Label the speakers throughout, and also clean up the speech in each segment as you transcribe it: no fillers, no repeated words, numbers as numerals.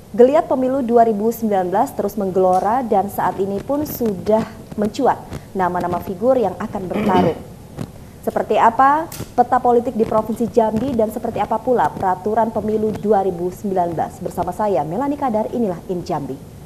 Speaker 1: Geliat pemilu 2019 terus menggelora dan saat ini pun sudah mencuat nama-nama figur yang akan bertarung. Seperti apa peta politik di Provinsi Jambi dan seperti apa pula peraturan pemilu 2019. Bersama saya Melani Kadar, inilah In Jambi.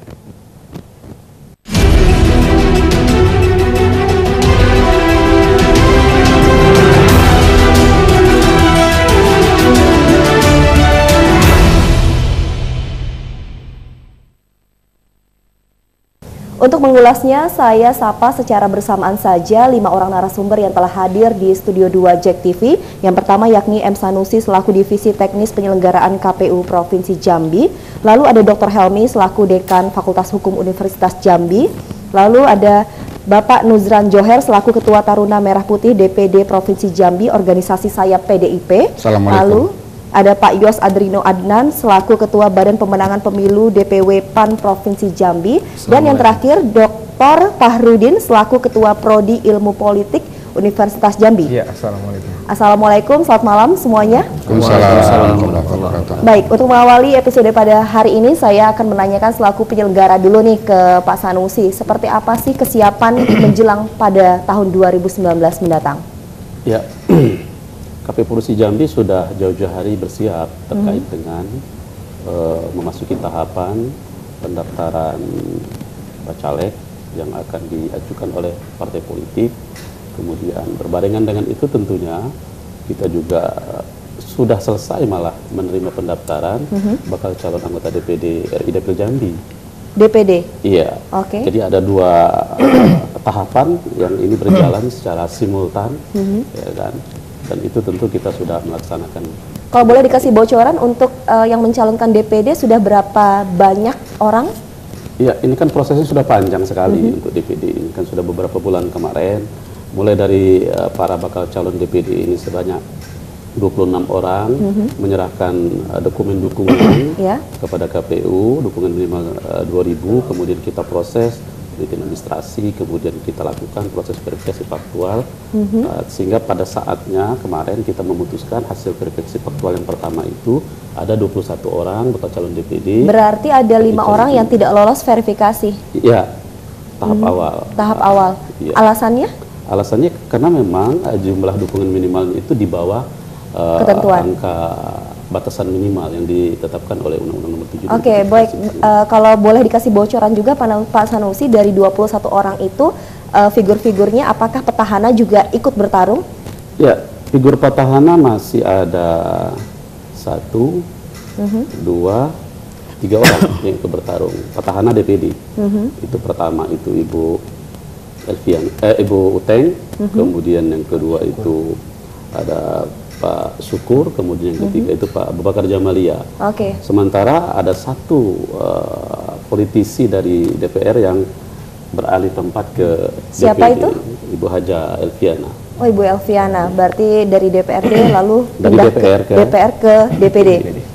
Speaker 1: Untuk mengulasnya, saya sapa secara bersamaan saja 5 orang narasumber yang telah hadir di Studio 2 JEK TV. Yang pertama yakni M. Sanusi selaku Divisi Teknis Penyelenggaraan KPU Provinsi Jambi. Lalu ada Dr. Helmi selaku Dekan Fakultas Hukum Universitas Jambi. Lalu ada Bapak Nuzran Joher selaku Ketua Taruna Merah Putih DPD Provinsi Jambi, organisasi sayap PDIP. Lalu ada Pak Yos Adrino Adnan selaku Ketua Badan Pemenangan Pemilu DPW PAN Provinsi Jambi. Dan yang terakhir Dr. Fahrudin selaku Ketua Prodi Ilmu Politik Universitas Jambi.
Speaker 2: Ya, Assalamualaikum.
Speaker 1: Assalamualaikum, selamat malam semuanya.
Speaker 2: Waalaikumsalam.
Speaker 1: Baik, untuk mengawali episode pada hari ini saya akan menanyakan selaku penyelenggara dulu nih ke Pak Sanusi. Seperti apa sih kesiapan menjelang pada tahun 2019 mendatang?
Speaker 3: Ya, KPU Provinsi Jambi sudah jauh-jauh hari bersiap terkait dengan memasuki tahapan pendaftaran bacalek yang akan diajukan oleh partai politik. Kemudian berbarengan dengan itu tentunya kita juga sudah selesai malah menerima pendaftaran bakal calon anggota DPD RI Dapil Jambi.
Speaker 1: DPD?
Speaker 3: Iya.
Speaker 1: Oke.
Speaker 3: Jadi ada dua tahapan yang ini berjalan secara simultan, ya kan? Dan itu tentu kita sudah melaksanakan.
Speaker 1: Kalau boleh dikasih bocoran untuk yang mencalonkan DPD sudah berapa banyak orang?
Speaker 3: Iya, ini kan prosesnya sudah panjang sekali untuk DPD ini kan sudah beberapa bulan kemarin. Mulai dari para bakal calon DPD ini sebanyak 26 orang menyerahkan dokumen dukungan kepada KPU, dukungan minimal 2.000, kemudian kita proses di administrasi, kemudian kita lakukan proses verifikasi faktual, sehingga pada saatnya kemarin kita memutuskan hasil verifikasi faktual yang pertama itu ada 21 orang bakal calon DPD.
Speaker 1: Berarti ada 5 orang yang tidak lolos verifikasi?
Speaker 3: Iya, tahap awal.
Speaker 1: Tahap awal.
Speaker 3: Ya.
Speaker 1: Alasannya?
Speaker 3: Alasannya karena memang jumlah dukungan minimal itu di bawah
Speaker 1: ketentuan
Speaker 3: angka batasan minimal yang ditetapkan oleh Undang-Undang Nomor 7.
Speaker 1: Oke, baik. Kalau boleh dikasih bocoran juga Pak Sanusi, dari 21 orang itu figur-figurnya apakah petahana juga ikut bertarung? Ya,
Speaker 3: figur petahana masih ada 1, 2, 3 orang yang ikut bertarung. Petahana DPD. Itu pertama itu Ibu Ibu Uteng, kemudian yang kedua itu ada Pak Syukur, kemudian yang ketiga itu Pak Abu Bakar Jamalia.
Speaker 1: Oke.
Speaker 3: Sementara ada satu politisi dari DPR yang beralih tempat ke
Speaker 1: Siapa
Speaker 3: DPD,
Speaker 1: itu?
Speaker 3: Ibu Haja Elviana.
Speaker 1: Oh, Ibu Elviana, berarti dari DPRD lalu
Speaker 3: dari
Speaker 1: DPR ke DPD.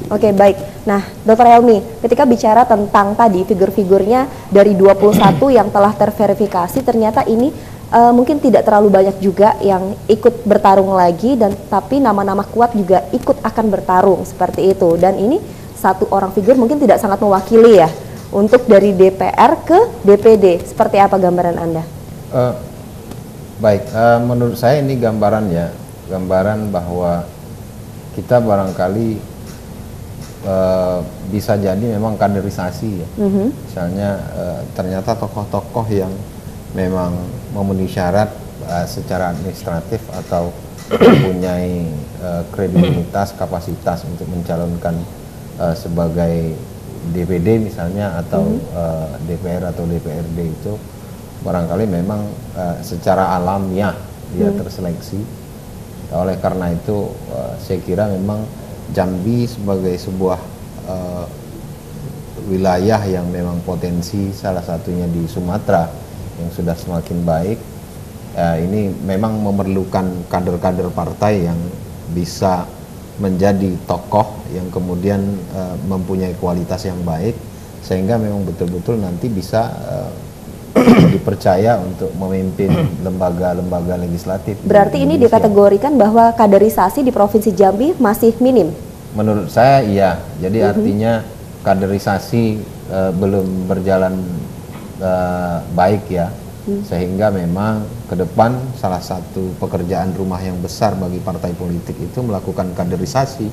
Speaker 1: Oke, baik. Nah, Dr. Helmi, ketika bicara tentang tadi figur-figurnya dari 21 yang telah terverifikasi, ternyata ini mungkin tidak terlalu banyak juga yang ikut bertarung lagi, dan tapi nama-nama kuat juga ikut akan bertarung seperti itu. Dan ini satu orang figur mungkin tidak sangat mewakili ya untuk dari DPR ke DPD. Seperti apa gambaran Anda?
Speaker 2: Baik, menurut saya ini gambaran bahwa kita barangkali bisa jadi memang kaderisasi ya. Misalnya ternyata tokoh-tokoh yang memang memenuhi syarat secara administratif atau mempunyai kredibilitas, kapasitas untuk mencalonkan sebagai DPD misalnya atau DPR atau DPRD itu barangkali memang secara alamiah dia terseleksi. Oleh karena itu saya kira memang Jambi sebagai sebuah wilayah yang memang potensi, salah satunya di Sumatera yang sudah semakin baik, ini memang memerlukan kader-kader partai yang bisa menjadi tokoh yang kemudian mempunyai kualitas yang baik, sehingga memang betul-betul nanti bisa dipercaya untuk memimpin lembaga-lembaga legislatif.
Speaker 1: Berarti ini dikategorikan bahwa kaderisasi di Provinsi Jambi masih minim?
Speaker 2: Menurut saya iya. Jadi artinya kaderisasi belum berjalan baik ya, sehingga memang ke depan salah satu pekerjaan rumah yang besar bagi partai politik itu melakukan kaderisasi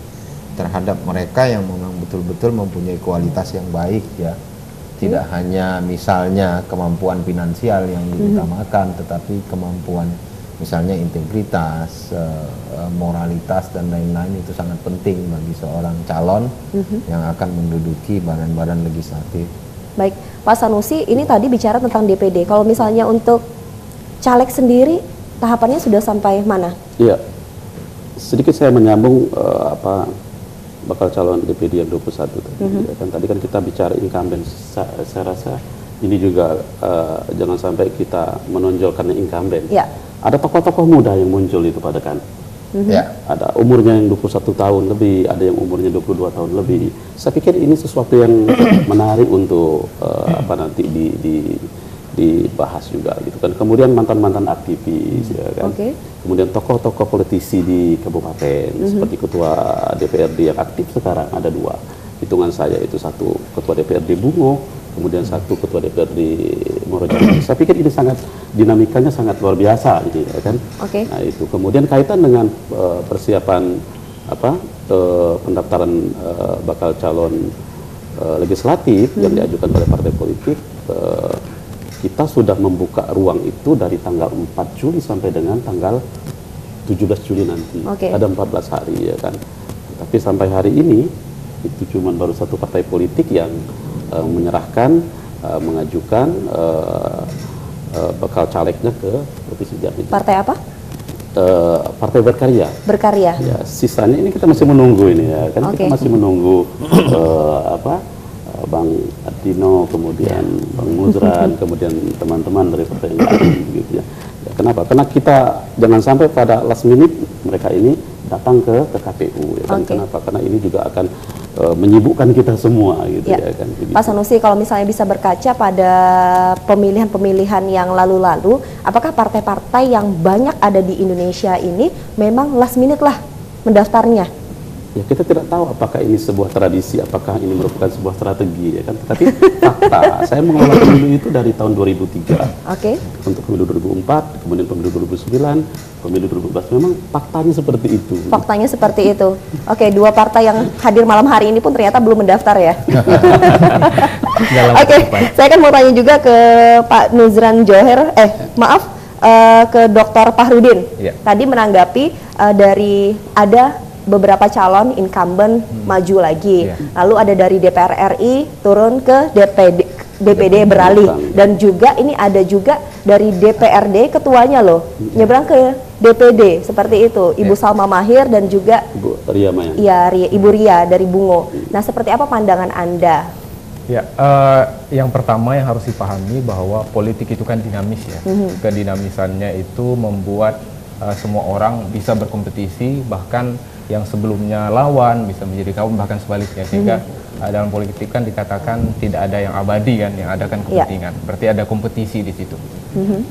Speaker 2: terhadap mereka yang memang betul-betul mempunyai kualitas yang baik ya. Tidak hanya misalnya kemampuan finansial yang diutamakan, tetapi kemampuan misalnya integritas, moralitas dan lain-lain itu sangat penting bagi seorang calon yang akan menduduki badan-badan legislatif.
Speaker 1: Baik, Pak Sanusi, ini tadi bicara tentang DPD. Kalau misalnya untuk caleg sendiri, tahapannya sudah sampai mana?
Speaker 3: Iya, sedikit saya menyambung bakal calon DPD yang 21 tadi. Kan tadi kan kita bicara incumbent, saya rasa ini juga jangan sampai kita menonjolkan incumbent.
Speaker 1: Ya.
Speaker 3: Ada tokoh-tokoh muda yang muncul itu pada kan.
Speaker 2: Ya.
Speaker 3: Ada umurnya yang 21 tahun lebih, ada yang umurnya 22 tahun lebih. Saya pikir ini sesuatu yang menarik untuk nanti dibahas juga gitu kan. Kemudian mantan-mantan aktivis ya kan. Kemudian tokoh-tokoh politisi di kabupaten seperti ketua DPRD yang aktif sekarang ada 2. Hitungan saya itu satu ketua DPRD Bungo, kemudian satu ketua DPRD Morojambi. Saya pikir ini sangat dinamikanya sangat luar biasa ini ya kan. Nah itu kemudian kaitan dengan persiapan pendaftaran bakal calon legislatif yang diajukan oleh partai politik, kita sudah membuka ruang itu dari tanggal 4 Juli sampai dengan tanggal 17 Juli nanti. Ada 14 hari ya kan. Tapi sampai hari ini itu cuma baru satu partai politik yang menyerahkan, mengajukan bakal calegnya ke Provinsi Jambi.
Speaker 1: Partai apa?
Speaker 3: Partai Berkarya.
Speaker 1: Berkarya.
Speaker 3: Ya, sisanya ini kita masih menunggu ini ya kan. Kita masih menunggu Bang Adino, kemudian Bang Muzran, kemudian teman-teman dari partai yang lain gitu ya. Kenapa? Karena kita jangan sampai pada last minute mereka ini datang ke KPU ya kan. Kenapa? Karena ini juga akan menyibukkan kita semua gitu ya kan.
Speaker 1: Pak Sanusi, kalau misalnya bisa berkaca pada pemilihan-pemilihan yang lalu-lalu, apakah partai-partai yang banyak ada di Indonesia ini memang last minute lah mendaftarnya?
Speaker 3: Ya kita tidak tahu apakah ini sebuah tradisi, apakah ini merupakan sebuah strategi ya kan. Tetapi fakta, saya mengelola pemilu itu dari tahun 2003. Untuk pemilu 2004, kemudian pemilu 2009, pemilu 2014, memang faktanya seperti itu.
Speaker 1: Faktanya seperti itu. Dua partai yang hadir malam hari ini pun ternyata belum mendaftar ya. Saya kan mau tanya juga ke Pak Nuzran Johar, ke Dr. Fahrudin. Tadi menanggapi dari ada beberapa calon incumbent maju lagi, lalu ada dari DPR RI turun ke DPD beralih, dan juga ini ada juga dari DPRD ketuanya loh nyebrang ke DPD seperti itu, Ibu Salma Mahir dan juga
Speaker 3: Ibu Ria Maya.
Speaker 1: Ibu Ria dari Bungo. Nah, seperti apa pandangan Anda?
Speaker 4: Ya, yang pertama yang harus dipahami bahwa politik itu kan dinamis ya. Kedinamisannya itu membuat semua orang bisa berkompetisi, bahkan yang sebelumnya lawan bisa menjadi kawan, bahkan sebaliknya, sehingga dalam politik kan dikatakan tidak ada yang abadi kan, yang ada kan kepentingan. Berarti ada kompetisi di situ.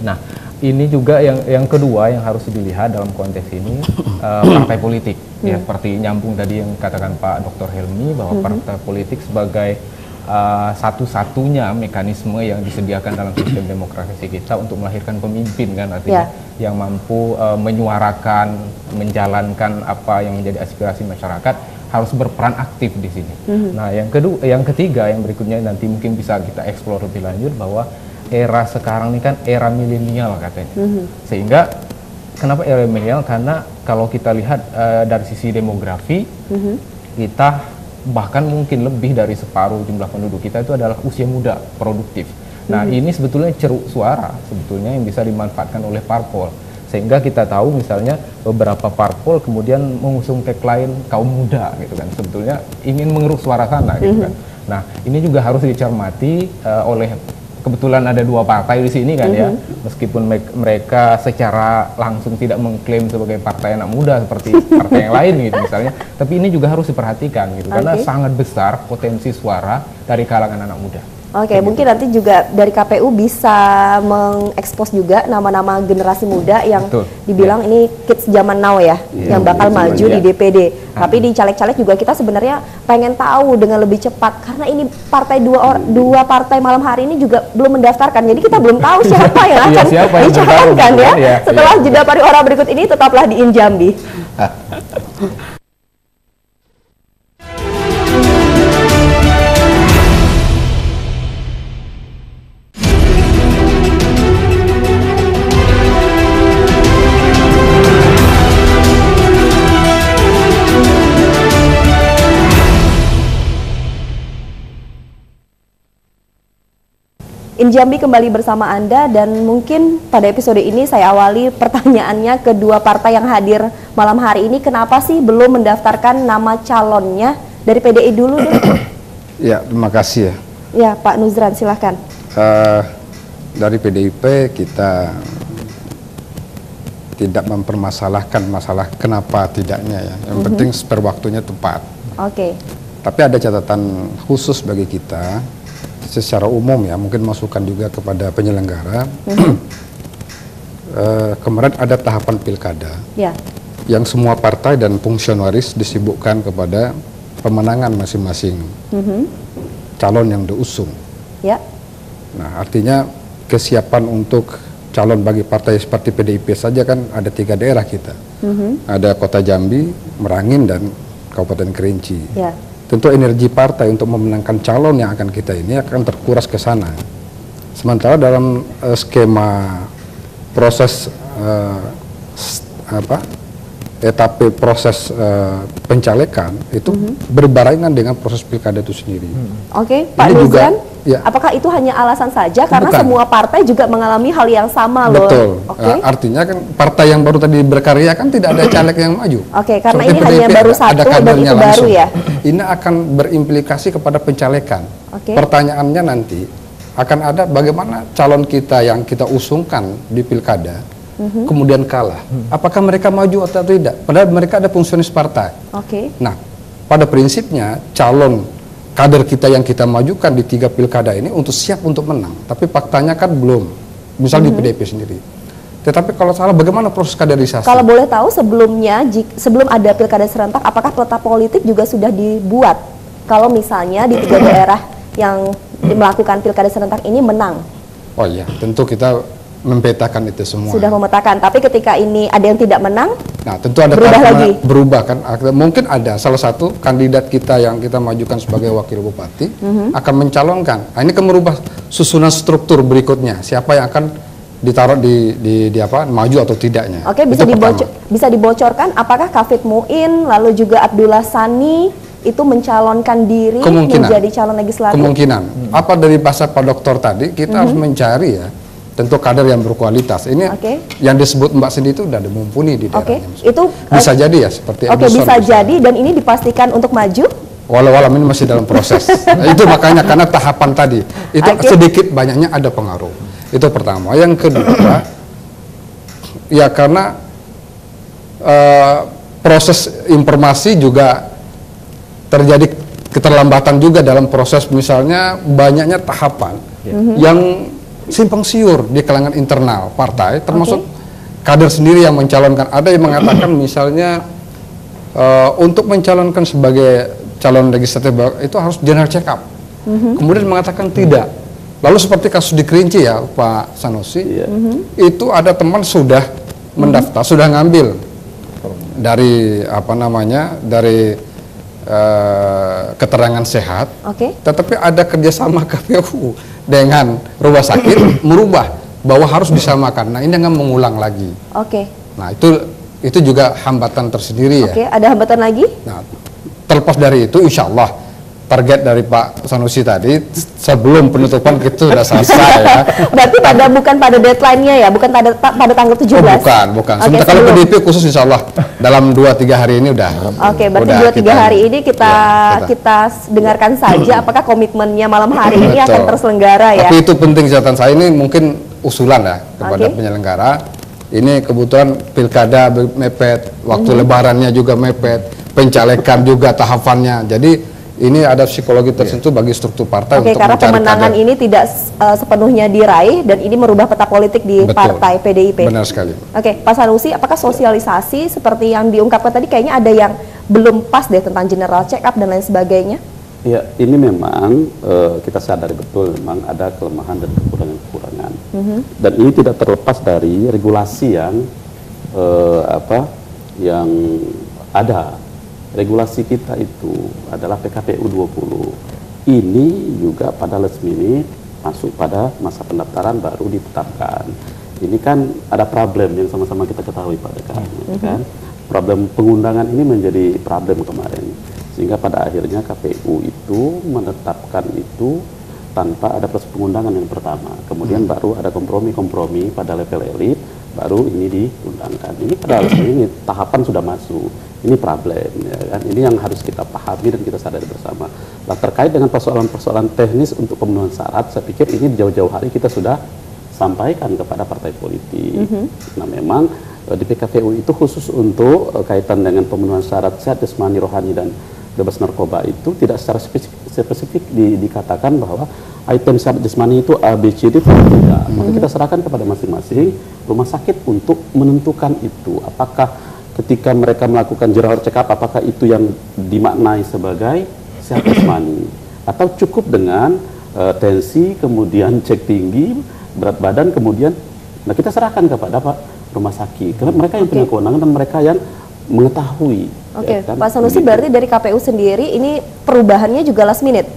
Speaker 4: Nah, ini juga yang kedua yang harus dilihat dalam konteks ini, partai politik. Ya, seperti nyambung tadi yang katakan Pak Dr. Helmi bahwa partai politik sebagai satu-satunya mekanisme yang disediakan dalam sistem demokrasi kita untuk melahirkan pemimpin kan, artinya yang mampu menyuarakan, menjalankan apa yang menjadi aspirasi masyarakat, harus berperan aktif di sini. Nah, yang ketiga, yang berikutnya nanti mungkin bisa kita eksplor lebih lanjut, bahwa era sekarang ini kan era milenial katanya. Sehingga kenapa era milenial? Karena kalau kita lihat dari sisi demografi, kita bahkan mungkin lebih dari separuh jumlah penduduk kita itu adalah usia muda, produktif. Nah, ini sebetulnya ceruk suara sebetulnya yang bisa dimanfaatkan oleh parpol. Sehingga kita tahu misalnya beberapa parpol kemudian mengusung tagline kaum muda gitu kan. Sebetulnya ingin mengeruk suara sana gitu kan. Nah, ini juga harus dicermati oleh, kebetulan ada dua partai di sini kan ya, meskipun mereka secara langsung tidak mengklaim sebagai partai anak muda seperti partai yang lain gitu misalnya, tapi ini juga harus diperhatikan gitu, karena sangat besar potensi suara dari kalangan anak muda.
Speaker 1: Oke, mungkin nanti juga dari KPU bisa mengekspos juga nama-nama generasi muda yang
Speaker 4: Betul.
Speaker 1: dibilang ini kids zaman now ya, yang bakal maju di DPD. Tapi di caleg-caleg juga kita sebenarnya pengen tahu dengan lebih cepat, karena ini partai dua partai malam hari ini juga belum mendaftarkan, jadi kita belum tahu siapa yang akan
Speaker 4: siapa yang
Speaker 1: dicalonkan ya.
Speaker 4: ya.
Speaker 1: Setelah jeda pariwara berikut ini, tetaplah di Injambi. Injambi kembali bersama Anda, dan mungkin pada episode ini saya awali pertanyaannya ke dua partai yang hadir malam hari ini. Kenapa sih belum mendaftarkan nama calonnya? Dari PDI dulu deh.
Speaker 5: Ya, terima kasih ya.
Speaker 1: Ya, Pak Nuzran, silahkan.
Speaker 5: Dari PDIP kita tidak mempermasalahkan masalah kenapa tidaknya ya. Yang penting spare waktunya tepat.
Speaker 1: Oke.
Speaker 5: Tapi ada catatan khusus bagi kita secara umum ya, mungkin masukan juga kepada penyelenggara. Kemarin ada tahapan pilkada
Speaker 1: Ya.
Speaker 5: yang semua partai dan fungsionaris disibukkan kepada pemenangan masing-masing calon yang diusung.
Speaker 1: Ya.
Speaker 5: Nah, artinya kesiapan untuk calon bagi partai seperti PDIP saja kan ada 3 daerah kita. Ada Kota Jambi, Merangin, dan Kabupaten Kerinci.
Speaker 1: Ya.
Speaker 5: Tentu energi partai untuk memenangkan calon yang akan kita ini akan terkuras ke sana. Sementara dalam skema proses etape proses pencalekan itu berbarengan dengan proses pilkada itu sendiri.
Speaker 1: Oke, Pak
Speaker 5: Ini juga,
Speaker 1: Nuzran,
Speaker 5: ya.
Speaker 1: apakah itu hanya alasan saja? Karena
Speaker 5: Bukan.
Speaker 1: semua partai juga mengalami hal yang sama loh.
Speaker 5: Betul.
Speaker 1: Oke.
Speaker 5: Artinya kan partai yang baru tadi berkarya kan tidak ada caleg yang maju.
Speaker 1: Oke, karena
Speaker 5: Seperti
Speaker 1: ini hanya
Speaker 5: PDIP,
Speaker 1: baru
Speaker 5: ada
Speaker 1: satu dan
Speaker 5: kadernya
Speaker 1: itu baru
Speaker 5: langsung.
Speaker 1: ya.
Speaker 5: Ini akan berimplikasi kepada pencalekan.
Speaker 1: Oke.
Speaker 5: Pertanyaannya nanti akan ada bagaimana calon kita yang kita usungkan di pilkada kemudian kalah. Apakah mereka maju atau tidak? Padahal mereka ada fungsionis partai.
Speaker 1: Oke.
Speaker 5: Nah, pada prinsipnya calon kader kita yang kita majukan di 3 pilkada ini untuk siap untuk menang. Tapi faktanya kan belum. Misal di PDIP sendiri. Tetapi kalau salah, bagaimana proses kaderisasi?
Speaker 1: Kalau boleh tahu sebelumnya, sebelum ada pilkada serentak, apakah peta politik juga sudah dibuat? Kalau misalnya di 3 daerah yang melakukan pilkada serentak ini menang,
Speaker 5: Oh iya, tentu kita mempetakan itu semua.
Speaker 1: sudah memetakan. Tapi ketika ini ada yang tidak menang,
Speaker 5: Nah, tentu ada
Speaker 1: berubah
Speaker 5: tahap
Speaker 1: lagi.
Speaker 5: berubah kan. Mungkin ada salah satu kandidat kita yang kita majukan sebagai wakil bupati akan mencalonkan. Nah, ini akan merubah susunan struktur berikutnya. Siapa yang akan ditaruh di apa, maju atau tidaknya.
Speaker 1: oke,
Speaker 5: Itu pertama.
Speaker 1: bisa dibocorkan apakah Kafid Muin lalu juga Abdullah Sani itu mencalonkan diri
Speaker 5: Kemungkinan.
Speaker 1: menjadi calon legislatif?
Speaker 5: Kemungkinan. Apa dari bahasa Pak Dokter tadi, kita harus mencari ya, tentu kader yang berkualitas. Ini
Speaker 1: Oke.
Speaker 5: yang disebut Mbak Cindy itu udah ada mumpuni di
Speaker 1: Oke,
Speaker 5: daerahnya.
Speaker 1: itu
Speaker 5: Bisa jadi ya seperti
Speaker 1: oke,
Speaker 5: Edison
Speaker 1: bisa
Speaker 5: misalnya.
Speaker 1: jadi, dan ini dipastikan untuk maju.
Speaker 5: Walau ini masih dalam proses. Nah, itu makanya karena tahapan tadi itu
Speaker 1: Oke.
Speaker 5: sedikit banyaknya ada pengaruh. Itu pertama. Yang kedua, ya karena proses informasi juga terjadi keterlambatan juga dalam proses, misalnya banyaknya tahapan yang simpang siur di kalangan internal partai, termasuk kader sendiri yang mencalonkan. Ada yang mengatakan misalnya untuk mencalonkan sebagai calon legislatif itu harus general check up. Kemudian mengatakan tidak. Lalu seperti kasus di Kerinci ya Pak Sanusi, itu ada teman sudah mendaftar, sudah ngambil dari apa namanya, dari keterangan sehat,
Speaker 1: Oke.
Speaker 5: tetapi ada kerjasama KPU dengan rumah sakit merubah bahwa harus disamakan. Nah, ini akan mengulang lagi.
Speaker 1: Oke.
Speaker 5: Nah, itu juga hambatan tersendiri ya.
Speaker 1: Oke, ada hambatan lagi?
Speaker 5: Nah, terlepas dari itu, insya Allah target dari Pak Sanusi tadi sebelum penutupan itu sudah selesai ya.
Speaker 1: Berarti bukan pada deadline-nya ya, bukan pada tanggal 17?
Speaker 5: Oh, bukan.
Speaker 1: Oke,
Speaker 5: Sementara kalau
Speaker 1: sebelum.
Speaker 5: PDIP khusus insya Allah dalam 2-3 hari ini udah.
Speaker 1: Oke, berarti
Speaker 5: udah
Speaker 1: 2-3 hari ini kita
Speaker 5: ya,
Speaker 1: kita dengarkan saja apakah komitmennya malam hari ini akan
Speaker 5: Betul.
Speaker 1: terselenggara ya.
Speaker 5: Tapi itu penting, catatan saya ini mungkin usulan ya kepada
Speaker 1: Oke.
Speaker 5: penyelenggara. Ini kebetulan pilkada mepet, waktu lebarannya juga mepet, pencalekan juga tahapannya. Jadi ini ada psikologi tertentu bagi struktur partai
Speaker 1: Oke,
Speaker 5: untuk
Speaker 1: karena
Speaker 5: mencari
Speaker 1: pemenangan
Speaker 5: kader.
Speaker 1: ini tidak sepenuhnya diraih dan ini merubah peta politik di
Speaker 5: Betul.
Speaker 1: partai PDIP.
Speaker 5: Benar sekali.
Speaker 1: Oke, Pak Sanusi, apakah sosialisasi seperti yang diungkapkan tadi kayaknya ada yang belum pas deh tentang general check up dan lain sebagainya?
Speaker 3: Ya, ini memang kita sadari betul memang ada kelemahan dan kekurangan-kekurangan. Dan ini tidak terlepas dari regulasi yang yang ada. Regulasi kita itu adalah PKPU 20. Ini juga pada last minute masuk pada masa pendaftaran baru ditetapkan. Ini kan ada problem yang sama-sama kita ketahui Pak Dekan, kan? Problem pengundangan ini menjadi problem kemarin. Sehingga pada akhirnya KPU itu menetapkan itu tanpa ada proses pengundangan yang pertama. Kemudian baru ada kompromi-kompromi pada level elit, baru ini diundangkan. Ini pada ini tahapan sudah masuk. Ini problem, ya kan? Ini yang harus kita pahami dan kita sadari bersama. Nah, terkait dengan persoalan-persoalan teknis untuk pemenuhan syarat, saya pikir ini jauh-jauh hari kita sudah sampaikan kepada partai politik. Nah, memang di PKPU itu khusus untuk kaitan dengan pemenuhan syarat sehat jasmani, rohani dan bebas narkoba itu tidak secara spesifik dikatakan bahwa item syarat jasmani itu A, B, C, D tidak. Maka kita serahkan kepada masing-masing rumah sakit untuk menentukan itu. Apakah ketika mereka melakukan general check up, apakah itu yang dimaknai sebagai sehat jasmani atau cukup dengan tensi, kemudian cek tinggi, berat badan, kemudian kita serahkan kepada rumah sakit karena mereka yang punya kewenangan dan mereka yang mengetahui.
Speaker 1: Oke,
Speaker 3: Ya kan?
Speaker 1: Pak Sanusi,
Speaker 3: Begitu.
Speaker 1: berarti dari KPU sendiri ini perubahannya juga last minute?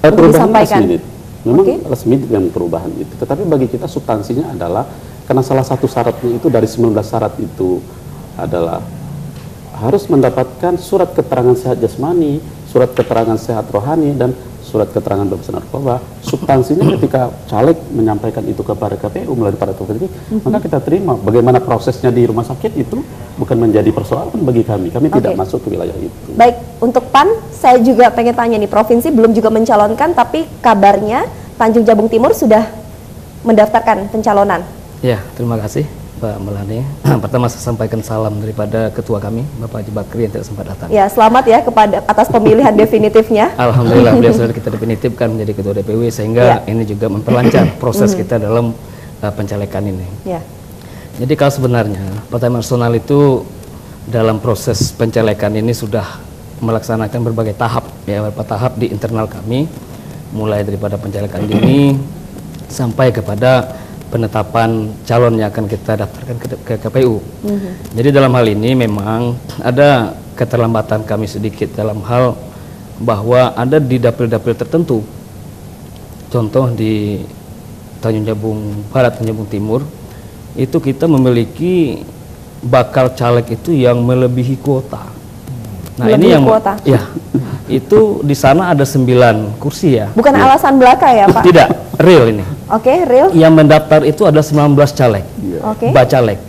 Speaker 1: Untuk
Speaker 3: Perubahan
Speaker 1: disampaikan?
Speaker 3: last minute. Memang
Speaker 1: Oke.
Speaker 3: last minute yang perubahan itu. Tetapi bagi kita substansinya adalah karena salah satu syaratnya itu dari 19 syarat itu adalah harus mendapatkan surat keterangan sehat jasmani, surat keterangan sehat rohani, dan surat keterangan bebas narkoba. Substansinya ketika caleg menyampaikan itu kepada KPU melalui partai politik, maka kita terima. Bagaimana prosesnya di rumah sakit itu bukan menjadi persoalan bagi kami. Kami tidak
Speaker 1: Oke.
Speaker 3: masuk ke wilayah itu.
Speaker 1: Baik, untuk PAN, saya juga pengen tanya nih, provinsi belum juga mencalonkan, tapi kabarnya Tanjung Jabung Timur sudah mendaftarkan pencalonan.
Speaker 6: Ya, terima kasih Pak Melani. Pertama saya sampaikan salam daripada ketua kami, Bapak Haji Bakri yang tidak sempat datang.
Speaker 1: Ya, selamat ya kepada atas pemilihan definitifnya.
Speaker 6: Alhamdulillah beliau sudah kita definitifkan menjadi ketua DPW sehingga ini juga memperlancar proses kita dalam pencalekan ini.
Speaker 1: Ya.
Speaker 6: Jadi kalau sebenarnya Partai Nasional itu dalam proses pencalekan ini sudah melaksanakan berbagai tahap, ya, beberapa tahap di internal kami, mulai daripada pencalekan dini sampai kepada penetapan calon yang akan kita daftarkan ke KPU. Jadi dalam hal ini memang ada keterlambatan kami sedikit dalam hal bahwa ada di dapil-dapil tertentu. Contoh di Tanjung Jabung Barat, Tanjung Jabung Timur, itu kita memiliki bakal caleg itu yang melebihi kuota. Nah,
Speaker 1: Melebihi
Speaker 6: ini yang
Speaker 1: kuota?
Speaker 6: ya. Itu di sana ada 9 kursi ya.
Speaker 1: Bukan alasan belaka ya, Pak?
Speaker 6: Tidak, real ini.
Speaker 1: Oke, real.
Speaker 6: Yang mendaftar itu ada 19 caleg.
Speaker 1: Oke.
Speaker 6: Bacalek.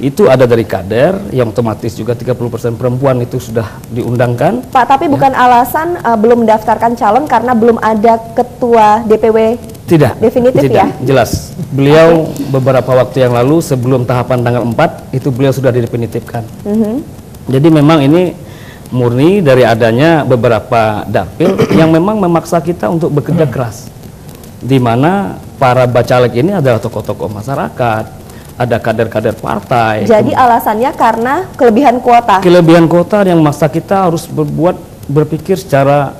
Speaker 6: Itu ada dari kader yang otomatis juga 30% perempuan itu sudah diundangkan.
Speaker 1: Pak, tapi bukan alasan belum mendaftarkan calon karena belum ada ketua DPW.
Speaker 6: Tidak.
Speaker 1: Definitif
Speaker 6: tidak,
Speaker 1: ya?
Speaker 6: Jelas. Beliau beberapa waktu yang lalu sebelum tahapan tanggal 4 itu beliau sudah didefinitifkan. Jadi memang ini murni dari adanya beberapa dapil yang memang memaksa kita untuk bekerja keras, di mana para bacalek ini adalah tokoh-tokoh masyarakat, ada kader-kader partai.
Speaker 1: Jadi alasannya karena kelebihan kuota.
Speaker 6: Kelebihan kuota yang memaksa kita harus berpikir secara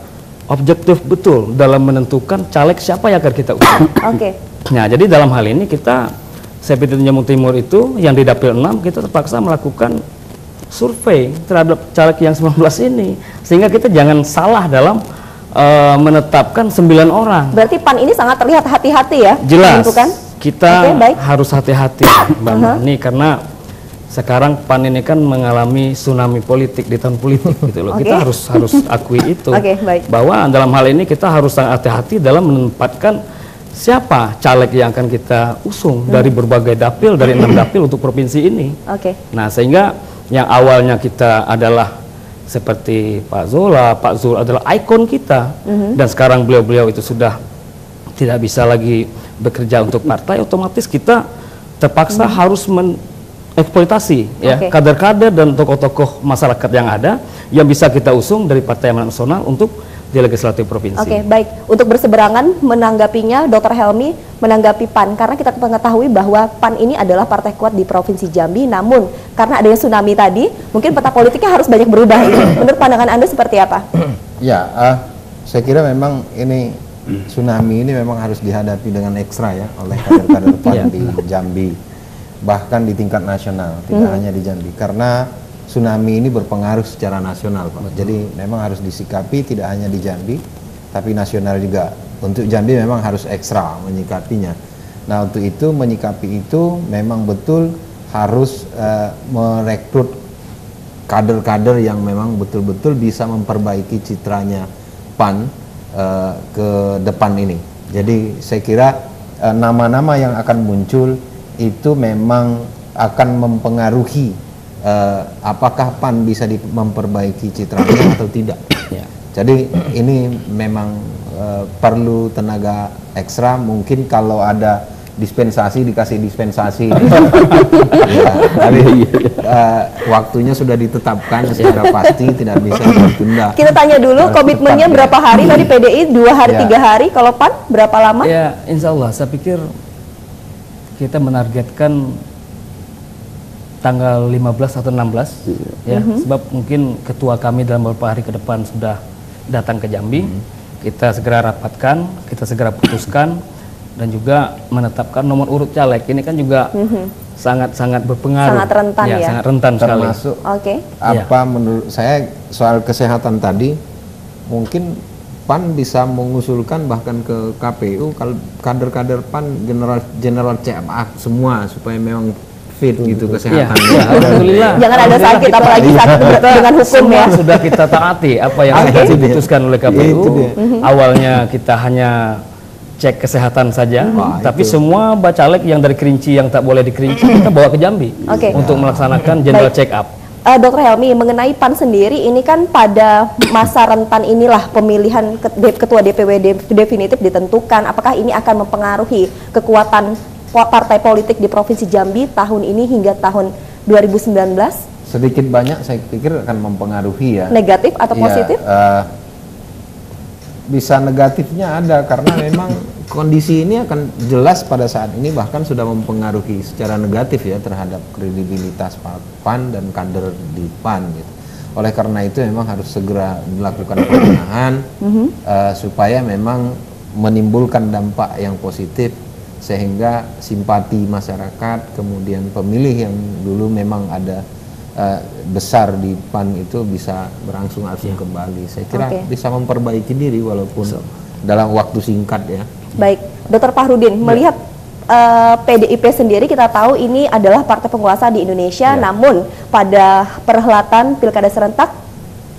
Speaker 6: objektif betul dalam menentukan caleg siapa yang akan kita usung.
Speaker 1: Oke.
Speaker 6: Nah, jadi dalam hal ini kita, seperti di Jabung Timur itu yang di dapil 6 kita terpaksa melakukan survei terhadap caleg yang 19 ini, sehingga kita jangan salah dalam menetapkan 9 orang.
Speaker 1: Berarti PAN ini sangat terlihat hati-hati ya?
Speaker 6: Jelas,
Speaker 1: menentukan?
Speaker 6: kita
Speaker 1: Oke, baik.
Speaker 6: harus hati-hati Mbak Mani, karena sekarang PAN ini kan mengalami tsunami politik di tahun politik gitu loh.
Speaker 1: Oke.
Speaker 6: Kita harus akui itu.
Speaker 1: Oke, baik.
Speaker 6: Bahwa dalam hal ini kita harus sangat hati-hati dalam menempatkan siapa caleg yang akan kita usung dari berbagai dapil, dari 6 dapil untuk provinsi ini.
Speaker 1: Oke.
Speaker 6: Nah, sehingga yang awalnya kita adalah seperti Pak Zola, Pak Zul adalah ikon kita, dan sekarang beliau-beliau itu sudah tidak bisa lagi bekerja untuk partai, otomatis kita terpaksa harus eksploitasi ya kader-kader dan tokoh-tokoh masyarakat yang ada yang bisa kita usung dari Partai Amanat Nasional untuk di legislatif provinsi.
Speaker 1: Oke, baik. Untuk berseberangan menanggapinya, Dr. Helmi menanggapi PAN, karena kita mengetahui bahwa PAN ini adalah partai kuat di Provinsi Jambi, namun karena adanya tsunami tadi, mungkin peta politiknya harus banyak berubah. Menurut pandangan Anda seperti apa?
Speaker 2: Ya, saya kira memang ini tsunami ini memang harus dihadapi dengan ekstra ya oleh kader-kader PAN di Jambi, bahkan di tingkat nasional, tidak hanya di Jambi, karena tsunami ini berpengaruh secara nasional, Pak. Jadi memang harus disikapi tidak hanya di Jambi, tapi nasional juga. Untuk Jambi memang harus ekstra menyikapinya. Nah, untuk itu menyikapi itu memang betul harus merekrut kader-kader yang memang betul-betul bisa memperbaiki citranya PAN ke depan ini. Jadi saya kira nama-nama yang akan muncul itu memang akan mempengaruhi apakah PAN bisa memperbaiki citranya atau tidak. Jadi ini memang perlu tenaga ekstra. Mungkin kalau ada dispensasi dikasih dispensasi. Ya, tapi waktunya sudah ditetapkan secara pasti, tidak bisa ditunda.
Speaker 1: Kita tanya dulu komitmennya berapa hari tadi PDI, 2 hari, 3 hari, kalau PAN berapa lama?
Speaker 6: Ya, insya Allah saya pikir kita menargetkan tanggal 15 atau 16 ya, sebab mungkin ketua kami dalam beberapa hari ke depan sudah datang ke Jambi. Kita segera rapatkan, kita segera putuskan, dan juga menetapkan nomor urut caleg. Ini kan juga sangat-sangat berpengaruh.
Speaker 1: Sangat rentan ya?
Speaker 6: Sangat rentan sekali.
Speaker 2: Termasuk
Speaker 1: Oke.
Speaker 2: apa menurut saya soal kesehatan tadi, mungkin PAN bisa mengusulkan bahkan ke KPU kalau kader-kader PAN general check up semua supaya memang fit gitu kesehatannya.
Speaker 6: Ya, alhamdulillah.
Speaker 1: Jangan ada sakit, apalagi sakit dengan hukum ya.
Speaker 6: Sudah kita taati apa yang sudah diputuskan oleh KPU. Awalnya kita hanya cek kesehatan saja, tapi semua bacalek yang dari Kerinci yang tak boleh di Kerinci kita bawa ke Jambi untuk melaksanakan general check up.
Speaker 1: Dr. Helmi, mengenai PAN sendiri, ini kan pada masa rentan inilah pemilihan ketua DPW definitif ditentukan. Apakah ini akan mempengaruhi kekuatan partai politik di Provinsi Jambi tahun ini hingga tahun 2019?
Speaker 2: Sedikit banyak saya pikir akan mempengaruhi ya.
Speaker 1: Negatif atau positif?
Speaker 2: Bisa negatifnya ada karena memang kondisi ini akan jelas pada saat ini bahkan sudah mempengaruhi secara negatif ya terhadap kredibilitas PAN dan kader di PAN gitu. Oleh karena itu memang harus segera dilakukan pembenahan supaya memang menimbulkan dampak yang positif sehingga simpati masyarakat, kemudian pemilih yang dulu memang ada besar di PAN itu bisa berangsur-angsur kembali. Saya kira bisa memperbaiki diri walaupun dalam waktu singkat ya.
Speaker 1: Baik, Dr. Fahrudin, melihat PDIP sendiri kita tahu ini adalah partai penguasa di Indonesia, namun pada perhelatan pilkada serentak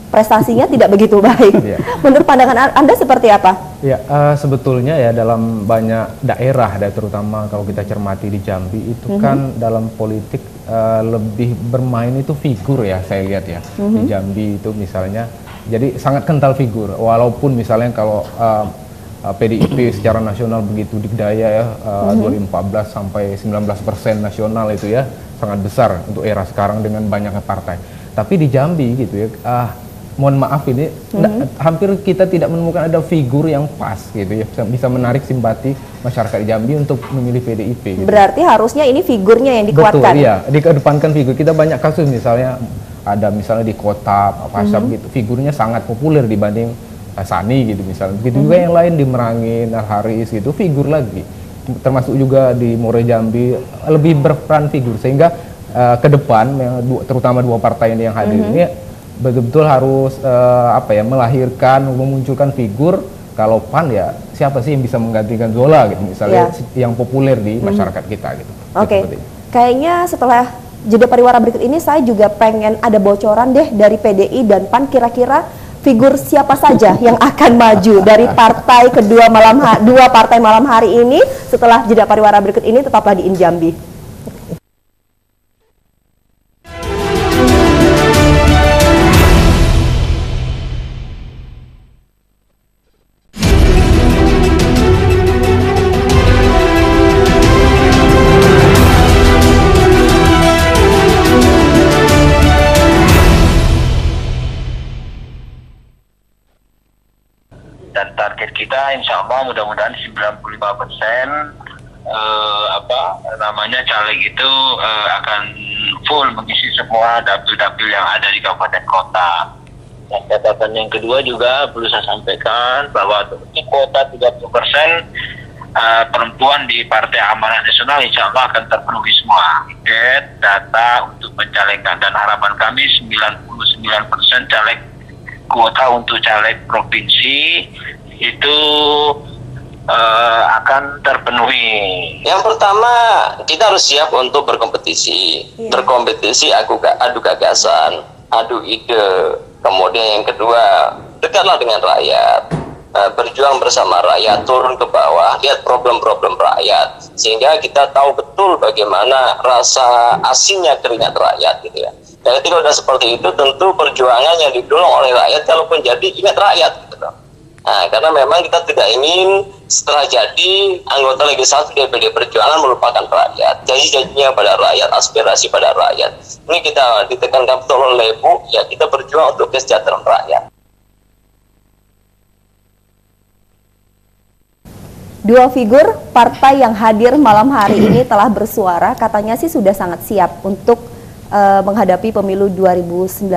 Speaker 1: prestasinya tidak begitu baik. Menurut pandangan Anda seperti apa?
Speaker 4: Ya, sebetulnya ya dalam banyak daerah, terutama kalau kita cermati di Jambi itu kan dalam politik lebih bermain itu figur ya, saya lihat ya. Di Jambi itu misalnya, jadi sangat kental figur. Walaupun misalnya kalau PDIP secara nasional begitu dikdaya ya, 2014 sampai 19% nasional itu ya, sangat besar untuk era sekarang dengan banyaknya partai. Tapi di Jambi gitu ya, mohon maaf ini hampir kita tidak menemukan ada figur yang pas gitu ya, bisa menarik simpati masyarakat di Jambi untuk memilih PDIP gitu.
Speaker 1: Berarti harusnya ini figurnya yang dikuatkan.
Speaker 4: Betul, iya, dikedepankan figur. Kita banyak kasus misalnya ada misalnya di kota Pasar gitu, figurnya sangat populer dibanding Sani gitu misalnya. Begitu juga yang lain di Merangin, Al Haris gitu, figur lagi. Termasuk juga di More Jambi lebih berperan figur, sehingga ke depan terutama dua partai ini yang hadir ini betul-betul harus melahirkan, memunculkan figur. Kalau PAN ya siapa sih yang bisa menggantikan Zola gitu misalnya, yang populer di masyarakat kita gitu.
Speaker 1: Oke. Kayaknya setelah jeda pariwara berikut ini saya juga pengen ada bocoran deh dari PDI dan PAN, kira-kira figur siapa saja yang akan maju dari partai dua partai malam hari ini. Setelah jeda pariwara berikut ini, tetaplah di Injambi.
Speaker 7: target kita insya Allah mudah-mudahan 95% caleg itu akan full mengisi semua dapil-dapil yang ada di kabupaten kota. Dan catatan yang kedua juga perlu saya sampaikan bahwa di kuota 30% perempuan di Partai Amanat Nasional insya Allah akan terpenuhi semua tiket, data untuk pencalekan, dan harapan kami 99% caleg kuota untuk caleg provinsi itu akan terpenuhi.
Speaker 8: Yang pertama, kita harus siap untuk berkompetisi. Berkompetisi adu gagasan, adu ide. Kemudian yang kedua, dekatlah dengan rakyat. Berjuang bersama rakyat, turun ke bawah, lihat problem-problem rakyat, sehingga kita tahu betul bagaimana rasa asinnya keringat rakyat, gitu ya. Dan ketika sudah seperti itu, tentu perjuangan yang didorong oleh rakyat, kalaupun jadi ingat rakyat, gitu loh. Nah, karena memang kita tidak ingin setelah jadi anggota legislatif DPD Perjuangan melupakan rakyat, janji-janjinya pada rakyat, aspirasi pada rakyat. Ini kita ditekankan betul oleh Ibu, ya kita berjuang untuk kesejahteraan rakyat.
Speaker 1: Dua figur partai yang hadir malam hari ini telah bersuara, katanya sih sudah sangat siap untuk menghadapi pemilu 2019.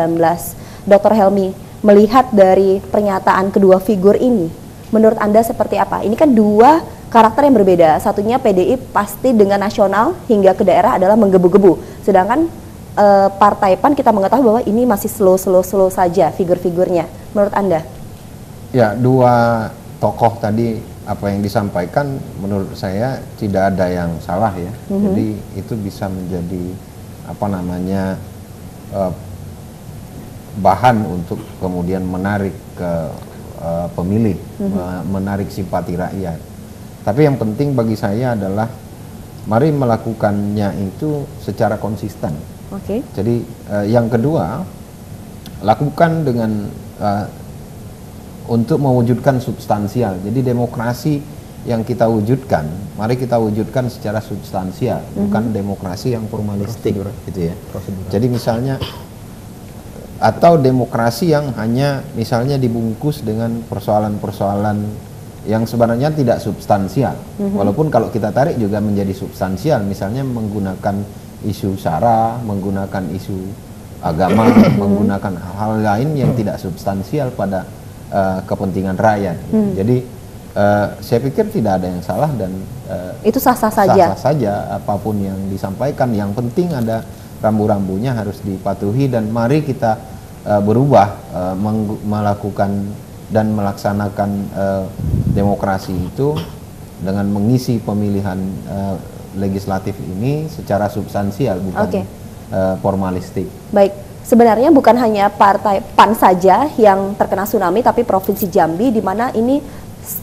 Speaker 1: Dr. Helmi, melihat dari pernyataan kedua figur ini, menurut Anda seperti apa? Ini kan dua karakter yang berbeda. Satunya PDI pasti dengan nasional hingga ke daerah adalah menggebu-gebu. Sedangkan Partai PAN kita mengetahui bahwa ini masih slow saja figur-figurnya. Menurut Anda?
Speaker 2: Ya, dua tokoh tadi apa yang disampaikan menurut saya tidak ada yang salah ya. Jadi itu bisa menjadi bahan untuk kemudian menarik ke pemilih, menarik simpati rakyat. Tapi yang penting bagi saya adalah mari melakukannya itu secara konsisten. Jadi yang kedua, lakukan dengan untuk mewujudkan substansial. Jadi demokrasi yang kita wujudkan, mari kita wujudkan secara substansial, bukan demokrasi yang formalistik, gitu ya. Jadi misalnya, atau demokrasi yang hanya misalnya dibungkus dengan persoalan-persoalan yang sebenarnya tidak substansial. Walaupun kalau kita tarik juga menjadi substansial, misalnya menggunakan isu SARA, menggunakan isu agama, menggunakan hal-hal lain yang tidak substansial pada kepentingan rakyat. Jadi saya pikir tidak ada yang salah dan
Speaker 1: itu sah-sah saja.
Speaker 2: Sah-sah saja apapun yang disampaikan. Yang penting ada rambu-rambunya harus dipatuhi, dan mari kita berubah melakukan dan melaksanakan demokrasi itu dengan mengisi pemilihan legislatif ini secara substansial, bukan formalistik.
Speaker 1: Baik. Sebenarnya bukan hanya Partai PAN saja yang terkena tsunami, tapi Provinsi Jambi, di mana ini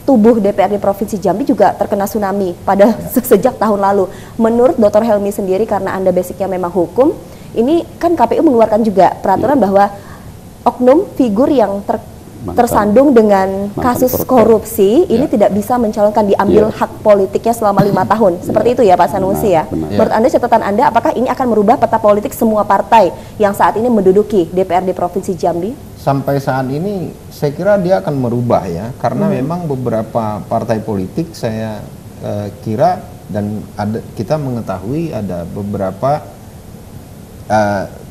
Speaker 1: tubuh DPRD Provinsi Jambi juga terkena tsunami pada sejak tahun lalu. Menurut Dr. Helmi sendiri, karena Anda basicnya memang hukum, ini kan KPU mengeluarkan juga peraturan bahwa oknum figur yang tersandung dengan kasus korupsi ini tidak bisa mencalonkan, diambil hak politiknya selama 5 tahun. Seperti itu ya Pak Sanusi ya. Menurut Anda, catatan Anda, apakah ini akan merubah peta politik semua partai yang saat ini menduduki DPRD Provinsi Jambi?
Speaker 2: Sampai saat ini saya kira dia akan merubah ya, karena memang beberapa partai politik saya kira dan kita mengetahui ada beberapa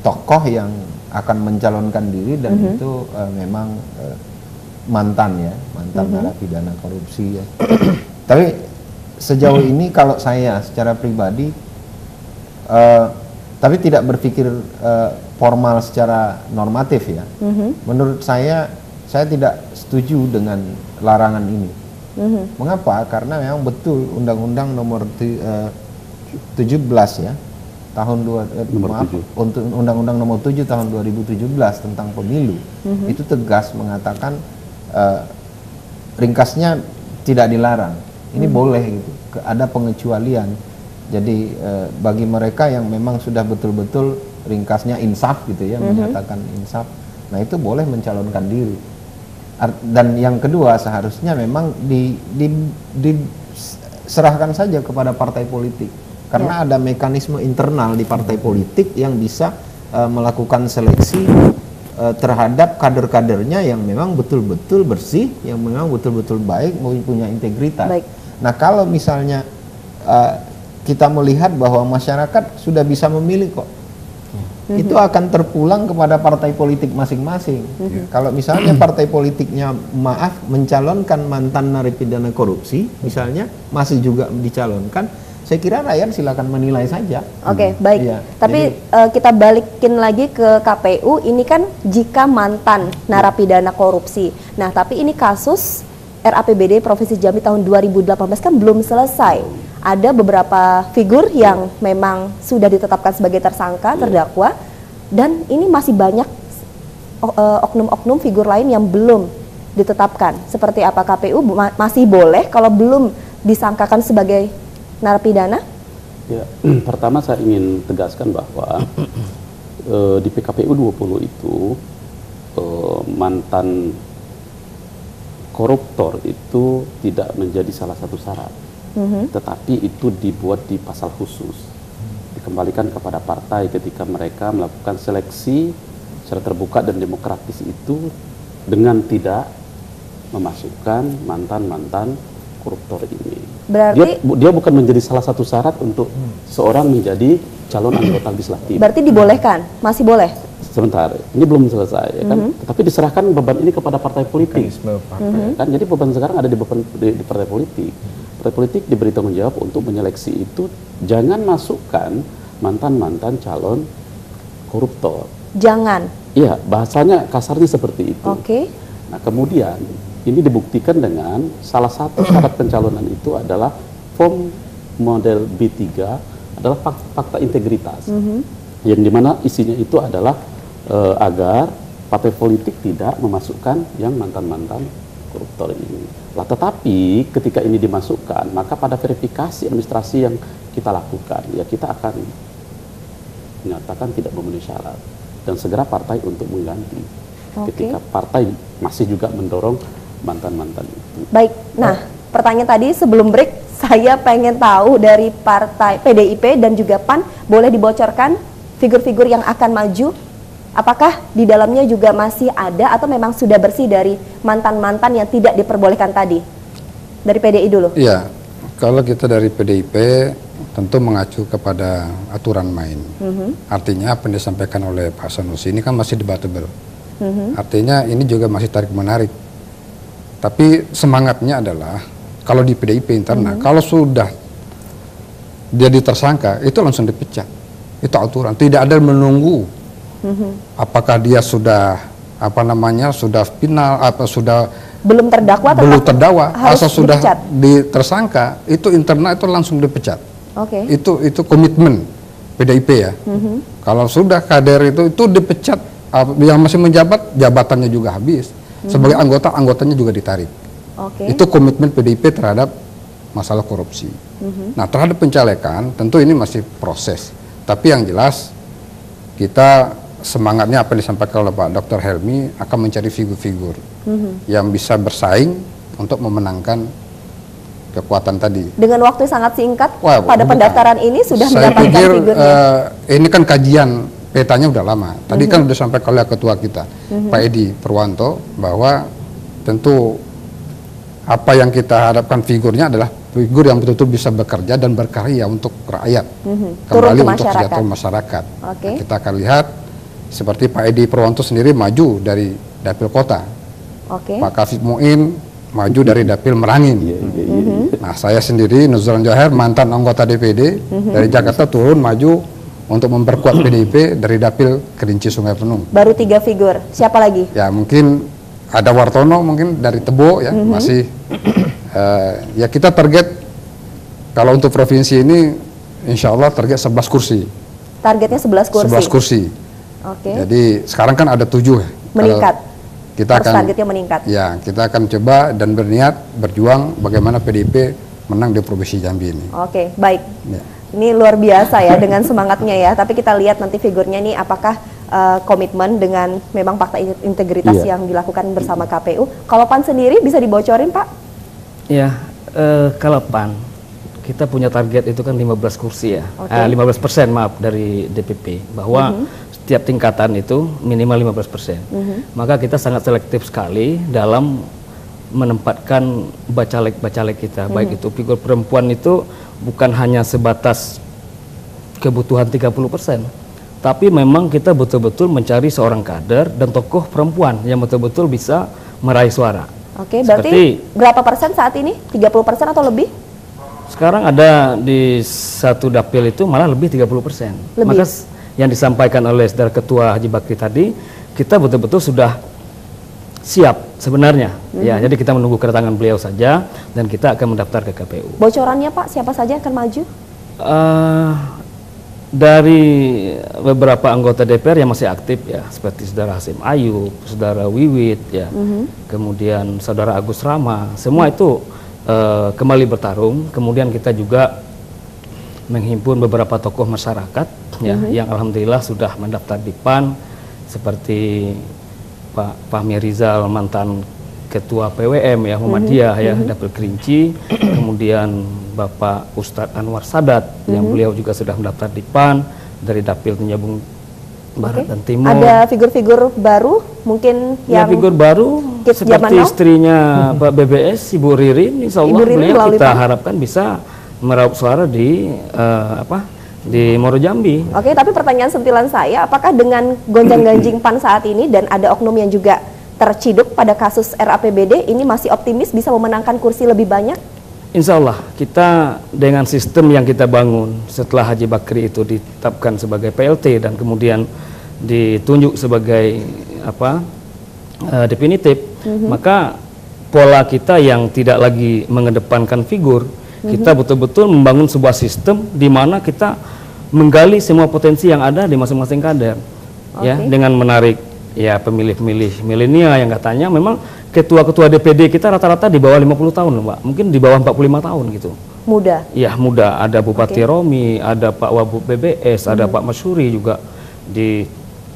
Speaker 2: tokoh yang akan mencalonkan diri dan itu memang mantan narapidana korupsi ya. Tapi sejauh ini kalau saya secara pribadi tapi tidak berpikir formal secara normatif ya. Menurut saya tidak setuju dengan larangan ini. Mengapa? Karena memang betul Undang-Undang nomor 17 ya tahun untuk Undang-Undang nomor 7 tahun 2017 tentang pemilu itu tegas mengatakan ringkasnya tidak dilarang. Ini boleh gitu. Ada pengecualian. Jadi bagi mereka yang memang sudah betul-betul ringkasnya insaf gitu ya, menyatakan insaf. Nah, itu boleh mencalonkan diri. Dan yang kedua, seharusnya memang diserahkan saja kepada partai politik. Karena ada mekanisme internal di partai politik yang bisa melakukan seleksi terhadap kader-kadernya yang memang betul-betul bersih, yang memang betul-betul baik, punya integritas.
Speaker 1: Baik.
Speaker 2: Nah, kalau misalnya kita melihat bahwa masyarakat sudah bisa memilih kok, itu akan terpulang kepada partai politik masing-masing. Kalau misalnya partai politiknya mencalonkan mantan narapidana korupsi, misalnya masih juga dicalonkan, saya kira rakyat silakan menilai saja.
Speaker 1: Oke, baik.
Speaker 2: Iya,
Speaker 1: Tapi kita balikin lagi ke KPU, ini kan jika mantan narapidana korupsi. Nah, tapi ini kasus RAPBD Provinsi Jambi tahun 2018 kan belum selesai. Ada beberapa figur yang memang sudah ditetapkan sebagai tersangka, terdakwa, dan ini masih banyak oknum-oknum figur lain yang belum ditetapkan. Seperti apa KPU masih boleh kalau belum disangkakan sebagai narapidana?
Speaker 3: Ya, pertama saya ingin tegaskan bahwa di PKPU 20 itu mantan koruptor itu tidak menjadi salah satu syarat, tetapi itu dibuat di pasal khusus, dikembalikan kepada partai ketika mereka melakukan seleksi secara terbuka dan demokratis itu dengan tidak memasukkan mantan-mantan koruptor ini.
Speaker 1: Berarti
Speaker 3: dia bukan menjadi salah satu syarat untuk seorang menjadi calon anggota legislatif.
Speaker 1: berarti dibolehkan, masih boleh?
Speaker 3: Sebentar, ini belum selesai, ya kan? Tapi diserahkan beban ini kepada partai politik. Kan? Jadi beban sekarang ada di partai politik. Partai politik diberi tanggung jawab untuk menyeleksi itu, jangan masukkan mantan-mantan calon koruptor.
Speaker 1: Jangan.
Speaker 3: Iya, bahasanya kasarnya seperti itu.
Speaker 1: Oke.
Speaker 3: Nah, kemudian ini dibuktikan dengan salah satu syarat pencalonan itu adalah form model B3 adalah fakta integritas, yang dimana isinya itu adalah agar partai politik tidak memasukkan yang mantan-mantan koruptor ini. Lah, tetapi ketika ini dimasukkan, maka pada verifikasi administrasi yang kita lakukan, ya kita akan menyatakan tidak memenuhi syarat dan segera partai untuk mengganti. Ketika partai masih juga mendorong mantan-mantan itu.
Speaker 1: Baik, nah pertanyaan tadi sebelum break, saya pengen tahu dari partai PDIP dan juga PAN, boleh dibocorkan figur-figur yang akan maju? Apakah di dalamnya juga masih ada atau memang sudah bersih dari mantan-mantan yang tidak diperbolehkan tadi? Dari PDI dulu.
Speaker 5: Iya, kalau kita dari PDIP tentu mengacu kepada aturan main. Artinya apa yang disampaikan oleh Pak Sanusi ini kan masih debatable. Artinya ini juga masih tarik-menarik. Tapi semangatnya adalah kalau di PDIP internal, kalau sudah jadi tersangka itu langsung dipecat. Itu aturan. Tidak ada menunggu apakah dia sudah sudah final, sudah
Speaker 1: belum terdakwa,
Speaker 5: asal sudah tersangka itu internal itu langsung dipecat. Itu komitmen PDIP ya. Kalau sudah kader itu dipecat, yang masih menjabat jabatannya juga habis. Sebagai anggotanya juga ditarik. Itu komitmen PDIP terhadap masalah korupsi. Nah, terhadap pencalekan tentu ini masih proses. Tapi yang jelas kita semangatnya apa yang disampaikan oleh Pak Dr. Helmi akan mencari figur-figur yang bisa bersaing untuk memenangkan kekuatan tadi. Dengan waktu sangat singkat pada pendaftaran ini sudah mendapatkan figurnya. Ini kan kajian petanya udah lama. Tadi kan sudah sampai oleh ketua kita, Pak Edi Purwanto, bahwa tentu apa yang kita harapkan figurnya adalah figur yang betul-betul bisa bekerja dan berkarya untuk rakyat, kembali untuk kesejahteraan masyarakat. Nah, kita akan lihat seperti Pak Edi Purwanto sendiri maju dari Dapil Kota, Pak Kafif Muin maju dari Dapil Merangin. Nah, saya sendiri Nuzron Johar, mantan anggota DPD dari Jakarta, turun maju untuk memperkuat PDIP dari Dapil Kerinci Sungai Penung. Baru 3 figur, siapa lagi? Ya mungkin ada Wartono mungkin dari Tebo ya, masih ya kita target kalau untuk provinsi ini insya Allah target 11 kursi. Targetnya 11 kursi? 11 kursi. Jadi sekarang kan ada 7 ya. Meningkat? Kita akan, targetnya meningkat? Ya, kita akan coba dan berniat berjuang bagaimana PDIP menang di Provinsi Jambi ini. Baik. Ya. Ini luar biasa ya dengan semangatnya ya, tapi kita lihat nanti figurnya nih apakah komitmen dengan memang fakta integritas yang dilakukan bersama KPU. Kalau PAN sendiri bisa dibocorin, Pak? Ya, kalau PAN kita punya target itu kan 15 kursi ya, 15% maaf dari DPP, bahwa
Speaker 6: setiap tingkatan itu minimal 15%. Maka kita sangat selektif sekali dalam menempatkan bacalek-bacalek kita. Baik itu figur perempuan itu bukan hanya sebatas kebutuhan 30%, tapi memang kita betul-betul mencari seorang kader dan tokoh perempuan yang betul-betul bisa meraih suara.
Speaker 1: Oke, berarti berapa persen saat ini? 30% atau lebih?
Speaker 6: Sekarang ada di satu dapil itu malah lebih 30%. Maka yang disampaikan oleh saudara Ketua Haji Bakri tadi, kita betul-betul sudah siap sebenarnya. Ya, jadi kita menunggu kedatangan beliau saja dan kita akan mendaftar ke KPU.
Speaker 1: Bocorannya Pak, siapa saja yang akan maju?
Speaker 6: Dari beberapa anggota DPR yang masih aktif ya, seperti saudara Hasim Ayub, saudara Wiwit ya, kemudian saudara Agus Rama, semua itu kembali bertarung. Kemudian kita juga menghimpun beberapa tokoh masyarakat ya, yang alhamdulillah sudah mendaftar di PAN, seperti Pak Fahmi Rizal, mantan Ketua PWM ya Muhammadiyah ya, Dapil Kerinci, kemudian Bapak Ustadz Anwar Sadat yang beliau juga sudah mendaftar di PAN dari Dapil Tinjabung Barat dan Timur. Ada
Speaker 1: figur-figur baru mungkin yang
Speaker 6: figur baru seperti istrinya Pak BBS, Ibu Ririn, insya Allah beliau kita harapkan bisa meraup suara di di Muaro Jambi.
Speaker 1: Oke, tapi pertanyaan sentilan saya, apakah dengan gonjang-ganjing PAN saat ini dan ada oknum yang juga terciduk pada kasus RAPBD, ini masih optimis bisa memenangkan kursi lebih banyak?
Speaker 6: Insya Allah, kita dengan sistem yang kita bangun setelah Haji Bakri itu ditetapkan sebagai PLT dan kemudian ditunjuk sebagai definitif, maka pola kita yang tidak lagi mengedepankan figur, kita betul-betul membangun sebuah sistem di mana kita menggali semua potensi yang ada di masing-masing kader, ya, dengan menarik ya pemilih-pemilih milenial yang katanya memang ketua-ketua DPD kita rata-rata di bawah 50 tahun, Mbak. Mungkin di bawah 45 tahun gitu.
Speaker 1: Muda.
Speaker 6: Iya, muda. Ada Bupati Romi, ada Pak Wabub BBS, ada Pak Masyuri juga di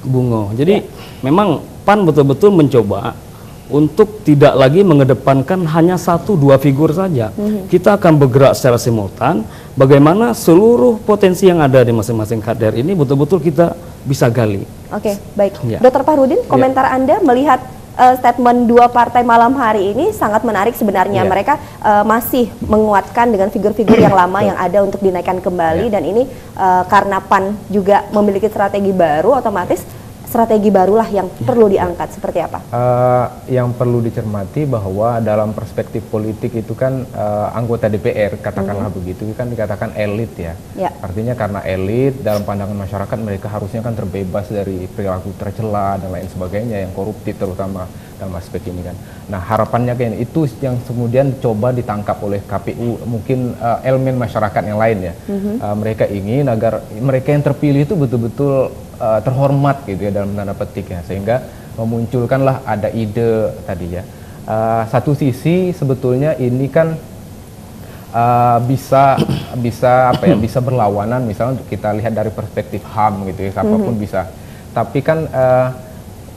Speaker 6: Bungo. Jadi memang PAN betul-betul mencoba untuk tidak lagi mengedepankan hanya 1-2 figur saja. Kita akan bergerak secara simultan bagaimana seluruh potensi yang ada di masing-masing kader ini betul-betul kita bisa gali.
Speaker 1: Oke, baik. Ya. Dr. Fahrudin, komentar Anda melihat statement dua partai malam hari ini sangat menarik sebenarnya. Mereka masih menguatkan dengan figur-figur yang lama yang ada untuk dinaikkan kembali, dan ini karena PAN juga memiliki strategi baru, otomatis strategi barulah yang perlu diangkat. Seperti apa?
Speaker 4: Yang perlu dicermati bahwa dalam perspektif politik itu kan anggota DPR, katakanlah begitu, kan dikatakan elit ya. Artinya karena elit, dalam pandangan masyarakat mereka harusnya kan terbebas dari perilaku tercela dan lain sebagainya yang koruptif, terutama dalam aspek ini kan. Nah, harapannya kan itu yang kemudian coba ditangkap oleh KPU, mungkin elemen masyarakat yang lain ya. Mereka ingin agar mereka yang terpilih itu betul-betul terhormat gitu ya, dalam tanda petik ya, sehingga memunculkanlah ada ide tadi ya. Satu sisi sebetulnya ini kan bisa berlawanan, misalnya untuk kita lihat dari perspektif HAM gitu ya, siapapun bisa. Tapi kan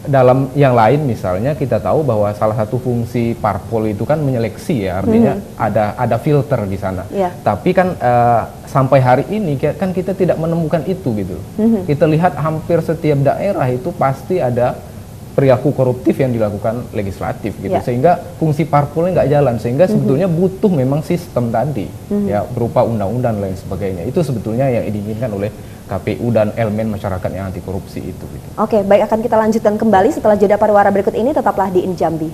Speaker 4: dalam yang lain misalnya kita tahu bahwa salah satu fungsi parpol itu kan menyeleksi ya, artinya ada filter di sana. Tapi kan sampai hari ini kan kita tidak menemukan itu gitu. Kita lihat hampir setiap daerah itu pasti ada perilaku koruptif yang dilakukan legislatif gitu, sehingga fungsi parpolnya nggak jalan, sehingga sebetulnya butuh memang sistem tadi ya, berupa undang-undang dan lain sebagainya. Itu sebetulnya yang diinginkan oleh KPU dan elemen masyarakat yang anti korupsi itu gitu.
Speaker 1: Oke, baik, akan kita lanjutkan kembali setelah jeda pariwara berikut ini. Tetaplah di Injambi.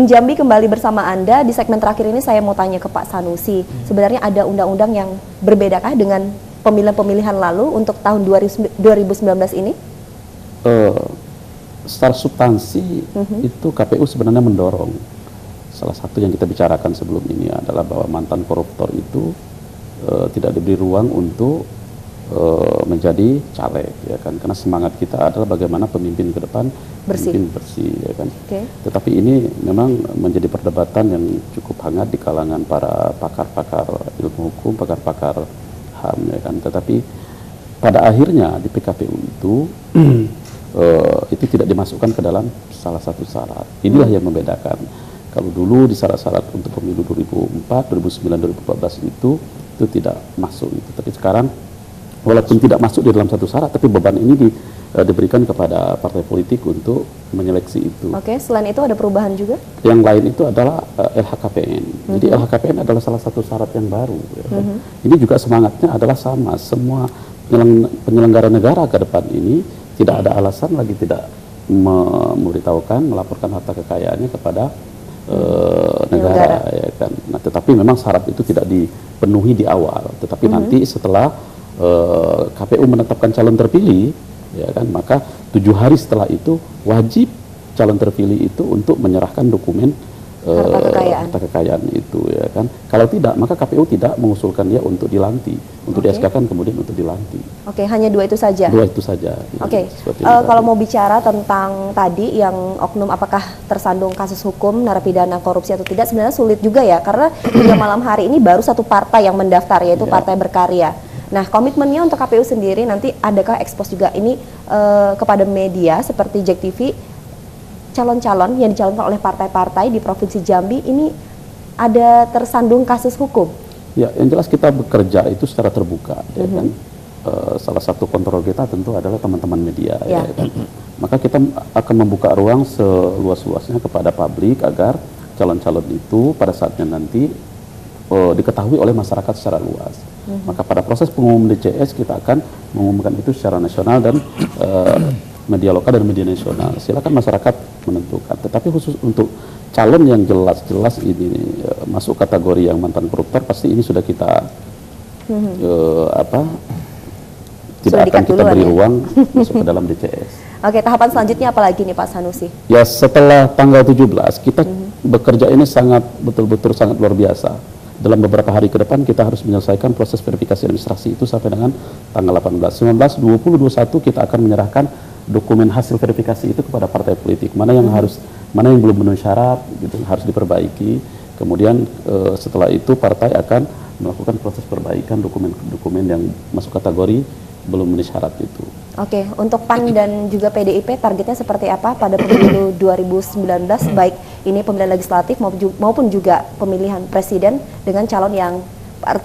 Speaker 1: Jambi kembali bersama Anda. Di segmen terakhir ini saya mau tanya ke Pak Sanusi, sebenarnya ada undang-undang yang berbedakah dengan pemilihan-pemilihan lalu untuk tahun 2019 ini?
Speaker 3: Secara substansi itu KPU sebenarnya mendorong. Salah satu yang kita bicarakan sebelum ini adalah bahwa mantan koruptor itu tidak diberi ruang untuk menjadi caleg, ya kan, karena semangat kita adalah bagaimana pemimpin ke depan pemimpin bersih, ya kan. Tetapi ini memang menjadi perdebatan yang cukup hangat di kalangan para pakar-pakar ilmu hukum, pakar-pakar HAM, ya kan. Tetapi pada akhirnya di PKPU itu tidak dimasukkan ke dalam salah satu syarat. Inilah yang membedakan. Kalau dulu di syarat-syarat untuk pemilu 2004, 2009, 2014 itu tidak masuk itu. Tapi sekarang walaupun tidak masuk di dalam satu syarat, tapi beban ini diberikan kepada partai politik untuk menyeleksi itu.
Speaker 1: Selain itu ada perubahan juga?
Speaker 3: Yang lain itu adalah LHKPN. Jadi LHKPN adalah salah satu syarat yang baru. Ya kan? Ini juga semangatnya adalah sama. Semua penyelenggara negara ke depan ini tidak ada alasan lagi tidak memberitahukan, melaporkan harta kekayaannya kepada negara, ya kan. Nah, tetapi memang syarat itu tidak dipenuhi di awal. Tetapi nanti setelah KPU menetapkan calon terpilih, ya kan, maka 7 hari setelah itu wajib calon terpilih itu untuk menyerahkan dokumen harta kekayaan itu, ya kan. Kalau tidak, maka KPU tidak mengusulkan dia untuk dilantik, untuk di-SK-kan kemudian untuk dilantik.
Speaker 1: Hanya 2 itu saja?
Speaker 3: 2 itu saja.
Speaker 1: Kalau mau bicara tentang tadi yang oknum apakah tersandung kasus hukum, narapidana korupsi atau tidak, sebenarnya sulit juga ya, karena hingga malam hari ini baru satu partai yang mendaftar, yaitu Partai Berkarya. Nah, komitmennya untuk KPU sendiri nanti adakah ekspos juga ini kepada media seperti JEK TV, calon-calon yang dicalonkan oleh partai-partai di Provinsi Jambi ini ada tersandung kasus hukum?
Speaker 3: Ya, yang jelas kita bekerja itu secara terbuka, ya kan. Salah satu kontrol kita tentu adalah teman-teman media, ya kan. Maka kita akan membuka ruang seluas-luasnya kepada publik agar calon-calon itu pada saatnya nanti diketahui oleh masyarakat secara luas. Maka pada proses pengumuman DCS kita akan mengumumkan itu secara nasional dan media lokal dan media nasional. Silakan masyarakat menentukan. Tetapi khusus untuk calon yang jelas-jelas ini masuk kategori yang mantan koruptor, pasti ini sudah kita tidak akan kita beri ruang masuk ke dalam DCS.
Speaker 1: Tahapan selanjutnya apa lagi nih Pak Sanusi?
Speaker 3: Ya, setelah tanggal 17 kita bekerja ini sangat betul-betul sangat luar biasa. Dalam beberapa hari ke depan kita harus menyelesaikan proses verifikasi administrasi itu sampai dengan tanggal 18, 19, 20, 21 kita akan menyerahkan dokumen hasil verifikasi itu kepada partai politik. Mana yang mana yang belum memenuhi syarat gitu, harus diperbaiki. Kemudian setelah itu partai akan melakukan proses perbaikan dokumen-dokumen yang masuk kategori belum memenuhi syarat itu.
Speaker 1: Untuk PAN dan juga PDIP targetnya seperti apa pada pemilu 2019, baik ini pemilihan legislatif maupun juga pemilihan presiden dengan calon yang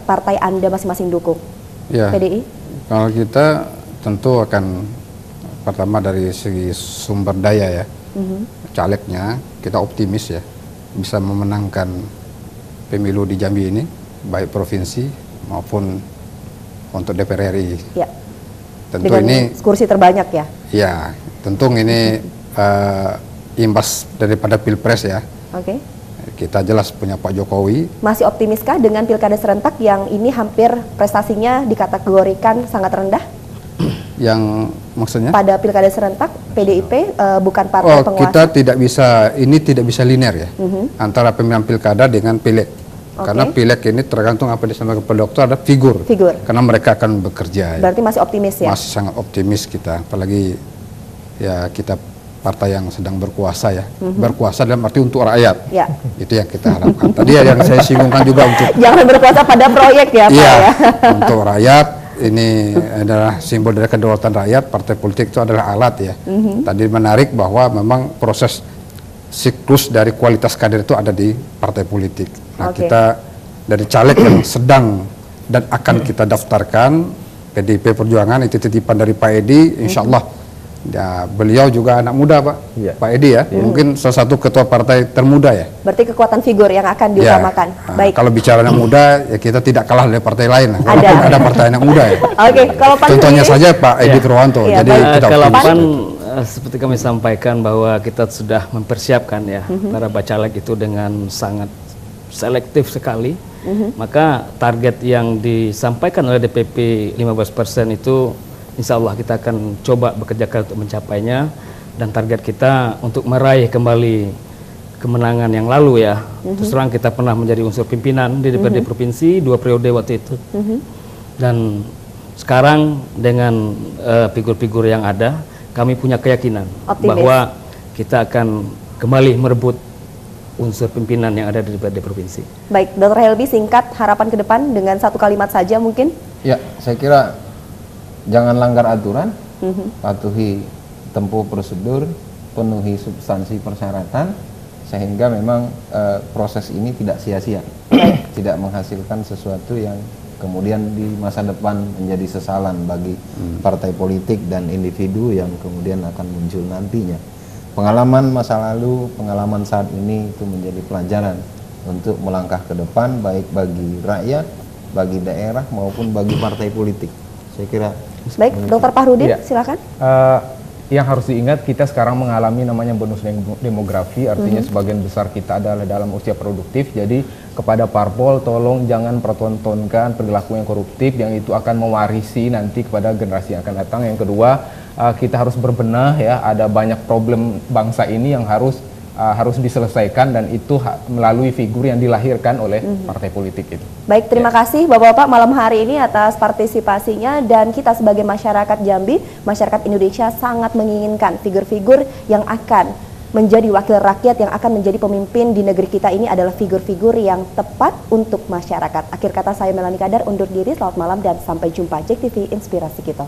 Speaker 1: partai Anda masing-masing dukung? PDI?
Speaker 5: Kalau kita tentu akan pertama dari segi sumber daya ya, calegnya kita optimis ya bisa memenangkan pemilu di Jambi ini, baik provinsi maupun untuk DPR RI. Tentu
Speaker 1: dengan
Speaker 5: ini
Speaker 1: kursi terbanyak ya?
Speaker 5: Ya, tentu ini imbas daripada Pilpres ya. Kita jelas punya Pak Jokowi.
Speaker 1: Masih optimiskah dengan pilkada serentak yang ini hampir prestasinya dikategorikan sangat rendah? Yang
Speaker 5: maksudnya?
Speaker 1: Pada pilkada serentak PDIP bukan partai penguasa.
Speaker 5: Kita tidak bisa linear ya antara pemilihan pilkada dengan pileg. Karena pileg ini tergantung apa disampaikan Pak Dokter, ada figur. Karena mereka akan bekerja.
Speaker 1: Berarti masih optimis ya?
Speaker 5: Masih sangat optimis kita, apalagi ya kita partai yang sedang berkuasa ya. Berkuasa dalam arti untuk rakyat. Itu yang kita harapkan. Tadi yang saya singgungkan juga untuk
Speaker 1: jangan berkuasa pada proyek ya Pak ya.
Speaker 5: Untuk rakyat, ini adalah simbol dari kedaulatan rakyat. Partai politik itu adalah alat ya. Tadi menarik bahwa memang proses siklus dari kualitas kader itu ada di partai politik. Nah, kita dari caleg yang sedang dan akan kita daftarkan PDIP Perjuangan, itu titipan dari Pak Edi, insya Allah ya, beliau juga anak muda Pak, Pak Edi ya, mungkin salah satu ketua partai termuda ya.
Speaker 1: Berarti kekuatan figur yang akan diutamakan. Baik.
Speaker 5: Kalau bicara anak muda ya kita tidak kalah dari partai lain lah. Ada partai anak muda ya.
Speaker 1: Kalau PAN
Speaker 5: contohnya saja Pak Edi Purwanto. Jadi kita
Speaker 6: kalau PAN seperti kami sampaikan bahwa kita sudah mempersiapkan ya para bacalek itu dengan sangat selektif sekali. Maka target yang disampaikan oleh DPP 15% itu insya Allah kita akan coba bekerja keras untuk mencapainya, dan target kita untuk meraih kembali kemenangan yang lalu ya. Terus terang kita pernah menjadi unsur pimpinan di DPRD provinsi 2 periode waktu itu, dan sekarang dengan figur-figur yang ada, kami punya keyakinan bahwa kita akan kembali merebut unsur pimpinan yang ada di DPRD provinsi.
Speaker 1: Baik, Dr. Helbi, singkat harapan ke depan dengan satu kalimat saja mungkin.
Speaker 2: Ya, saya kira jangan langgar aturan, patuhi tempuh prosedur, penuhi substansi persyaratan, sehingga memang proses ini tidak sia-sia, tidak menghasilkan sesuatu yang kemudian di masa depan menjadi sesalan bagi partai politik dan individu yang kemudian akan muncul nantinya. Pengalaman masa lalu, pengalaman saat ini itu menjadi pelajaran untuk melangkah ke depan, baik bagi rakyat, bagi daerah maupun bagi partai politik. Saya kira.
Speaker 1: Baik, Dr. Fahrudin, silakan.
Speaker 4: Yang harus diingat, kita sekarang mengalami namanya bonus demografi, artinya sebagian besar kita adalah dalam usia produktif. Jadi kepada parpol, tolong jangan pertontonkan perilaku yang koruptif yang itu akan mewarisi nanti kepada generasi yang akan datang. Yang kedua, kita harus berbenah ya, ada banyak problem bangsa ini yang harus diselesaikan, dan itu melalui figur yang dilahirkan oleh partai politik itu.
Speaker 1: Baik, terima kasih Bapak-Bapak malam hari ini atas partisipasinya, dan kita sebagai masyarakat Jambi, masyarakat Indonesia sangat menginginkan figur-figur yang akan menjadi wakil rakyat, yang akan menjadi pemimpin di negeri kita ini adalah figur-figur yang tepat untuk masyarakat. Akhir kata saya Melani Kadar undur diri, selamat malam dan sampai jumpa. JEK TV, inspirasi kita.